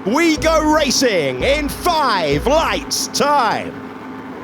We go racing in 5 lights time.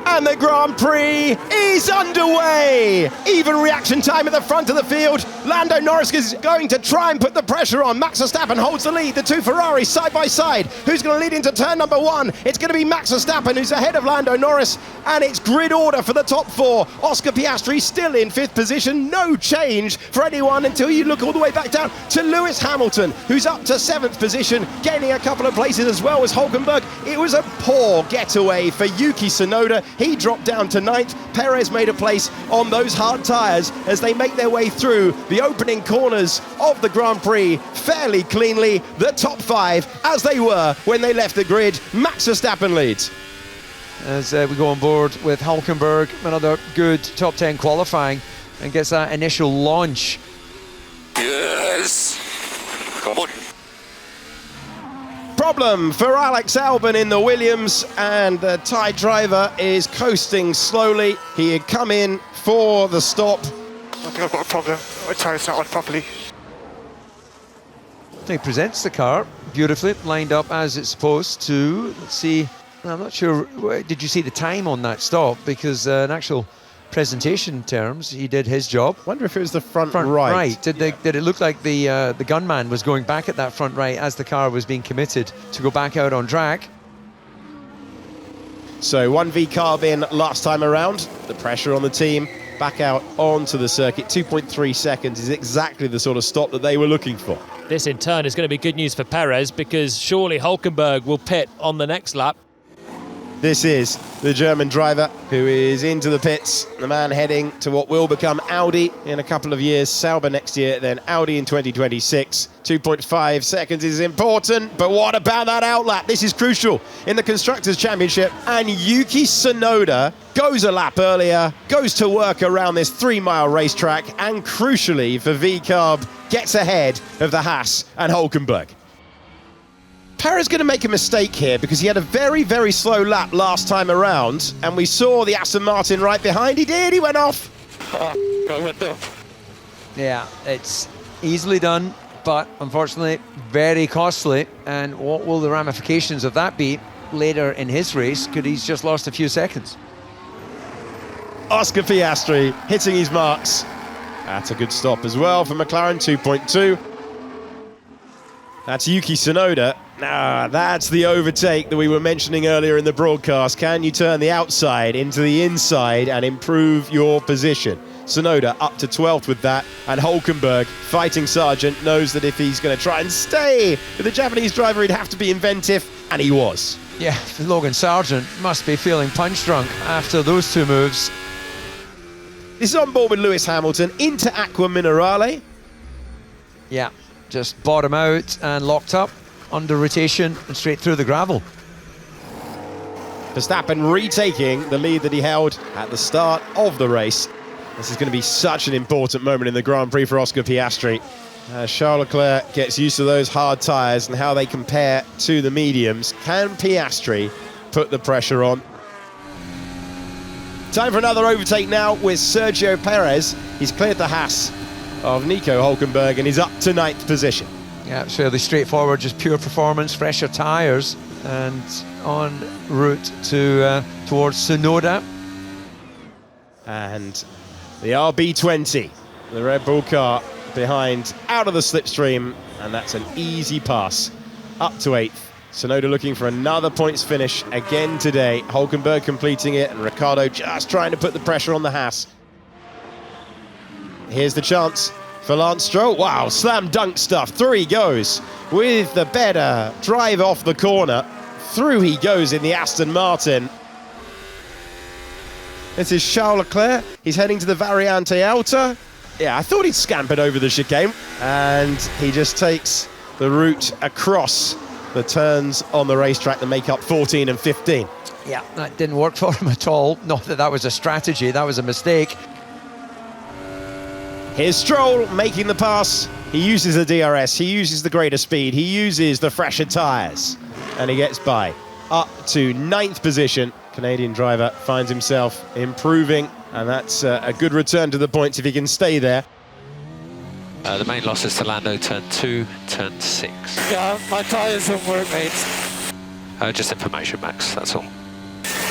And the Grand Prix is underway! Even reaction time at the front of the field. Lando Norris is going to try and put the pressure on. Max Verstappen holds the lead. The two Ferraris side by side. Who's going to lead into turn number 1? It's going to be Max Verstappen who's ahead of Lando Norris. And it's grid order for the top 4. Oscar Piastri still in 5th position. No change for anyone until you look all the way back down to Lewis Hamilton, who's up to 7th position, gaining a couple of places as well as Hulkenberg. It was a poor getaway for Yuki Tsunoda. He dropped down to 9th. Perez made a place on those hard tyres as they make their way through the opening corners of the Grand Prix fairly cleanly. The top 5 as they were when they left the grid. Max Verstappen leads. As we go on board with Hulkenberg, another good top 10 qualifying, and gets that initial launch. Yes. Come on. Problem for Alex Albon in the Williams, and the Thai driver is coasting slowly. He had come in for the stop. I think I've got a problem. My tyre's not on properly. He presents the car beautifully, lined up as it's supposed to. Let's see, I'm not sure, did you see the time on that stop? Because in actual presentation terms, he did his job. Wonder if it was the front right. Did it look like the gunman was going back at that front right as the car was being committed to go back out on track? So 1V carb in last time around. The pressure on the team back out onto the circuit. 2.3 seconds is exactly the sort of stop that they were looking for. This in turn is going to be good news for Perez, because surely Hulkenberg will pit on the next lap. This is the German driver who is into the pits, the man heading to what will become Audi in a couple of years, Sauber next year, then Audi in 2026. 2.5 seconds is important, but what about that outlap? This is crucial in the Constructors' Championship, and Yuki Tsunoda goes a lap earlier, goes to work around this 3-mile racetrack, and crucially for V-Carb, gets ahead of the Haas and Hulkenberg. Perez going to make a mistake here because he had a very, very slow lap last time around, and we saw the Aston Martin right behind. He went off. Yeah, it's easily done, but unfortunately very costly. And what will the ramifications of that be later in his race? Could he's just lost a few seconds? Oscar Piastri hitting his marks. That's a good stop as well for McLaren, 2.2. That's Yuki Tsunoda. That's the overtake that we were mentioning earlier in the broadcast. Can you turn the outside into the inside and improve your position? Tsunoda up to 12th with that, and Hulkenberg, fighting Sargent, knows that if he's going to try and stay with the Japanese driver, he'd have to be inventive, and he was. Yeah, Logan Sargent must be feeling punch drunk after those two moves. This is on board with Lewis Hamilton into Aqua Minerale. Yeah, just bottom out and locked up under rotation and straight through the gravel. Verstappen retaking the lead that he held at the start of the race. This is going to be such an important moment in the Grand Prix for Oscar Piastri. Charles Leclerc gets used to those hard tyres and how they compare to the mediums. Can Piastri put the pressure on? Time for another overtake now with Sergio Perez. He's cleared the Haas of Nico Hulkenberg and he's up to 9th position. Yeah, it's fairly straightforward, just pure performance, fresher tyres, and en route to towards Tsunoda. And the RB20, the Red Bull car behind, out of the slipstream, and that's an easy pass up to 8th. Tsunoda looking for another points finish again today. Hulkenberg completing it, and Ricciardo just trying to put the pressure on the Haas. Here's the chance for Lance Stroll. Wow, slam dunk stuff. Through he goes with the better drive off the corner. Through he goes in the Aston Martin. This is Charles Leclerc. He's heading to the Variante Alta. Yeah, I thought he'd scampered over the chicane, and he just takes the route across the turns on the racetrack that make up 14 and 15. Yeah, that didn't work for him at all. Not that that was a strategy, that was a mistake. Here's Stroll making the pass. He uses the DRS, he uses the greater speed, he uses the fresher tyres, and he gets by. Up to 9th position. Canadian driver finds himself improving, and that's a good return to the points if he can stay there. The main losses to Lando, turn 2, turn 6. Yeah, my tyres don't work, mate. Just information, Max, that's all.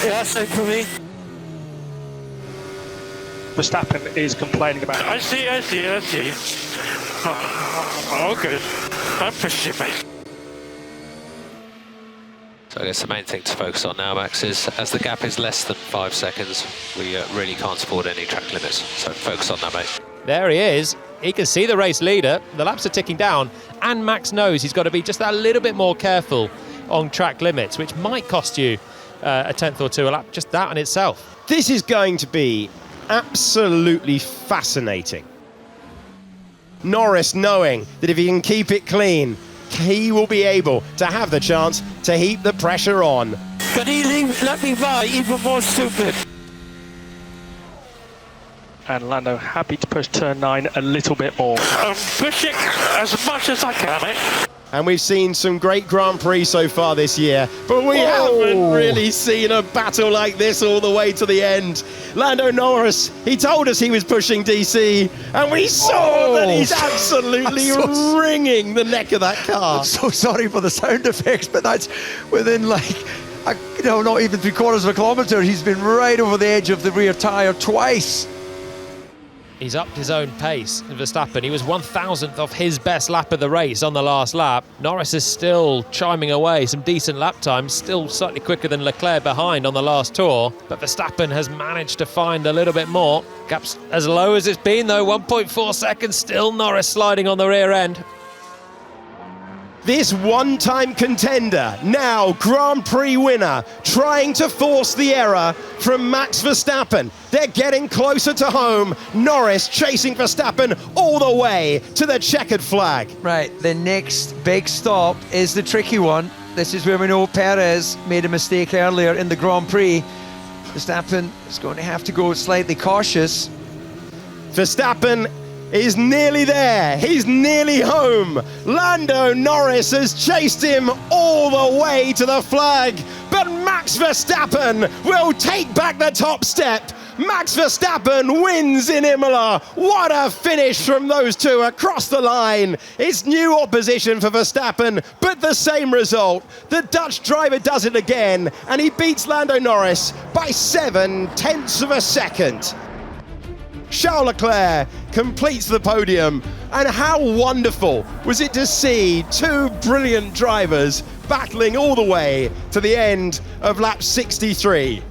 Yeah, same for me. Verstappen is complaining about it. I see. Oh, good. I'm pushing, mate. So I guess the main thing to focus on now, Max, is as the gap is less than 5 seconds, we really can't support any track limits. So focus on that, mate. There he is. He can see the race leader. The laps are ticking down, and Max knows he's got to be just a little bit more careful on track limits, which might cost you a tenth or two a lap, just that in itself. This is going to be absolutely fascinating. Norris knowing that if he can keep it clean, he will be able to have the chance to heap the pressure on. Can he let me by even more stupid? And Lando happy to push turn 9 a little bit more. I'm pushing as much as I can, mate. And we've seen some great Grand Prix so far this year, but we haven't really seen a battle like this all the way to the end. Lando Norris, he told us he was pushing DC, and we saw that he's absolutely wringing the neck of that car. I'm so sorry for the sound effects, but that's within like, not even 3/4 of a kilometre. He's been right over the edge of the rear tyre twice. He's upped his own pace, Verstappen. He was 1,000th off his best lap of the race on the last lap. Norris is still chiming away, some decent lap times, still slightly quicker than Leclerc behind on the last tour. But Verstappen has managed to find a little bit more. Gap's as low as it's been though, 1.4 seconds, still Norris sliding on the rear end. This one-time contender, now Grand Prix winner, trying to force the error from Max Verstappen. They're getting closer to home. Norris chasing Verstappen all the way to the checkered flag. Right, the next big stop is the tricky one. This is where we know Perez made a mistake earlier in the Grand Prix. Verstappen is going to have to go slightly cautious. Verstappen is nearly there. He's nearly home. Lando Norris has chased him all the way to the flag, but Max Verstappen will take back the top step. Max Verstappen wins in Imola. What a finish from those two across the line. It's new opposition for Verstappen, but the same result. The Dutch driver does it again, and he beats Lando Norris by 0.7 of a second. Charles Leclerc completes the podium, and how wonderful was it to see two brilliant drivers battling all the way to the end of lap 63.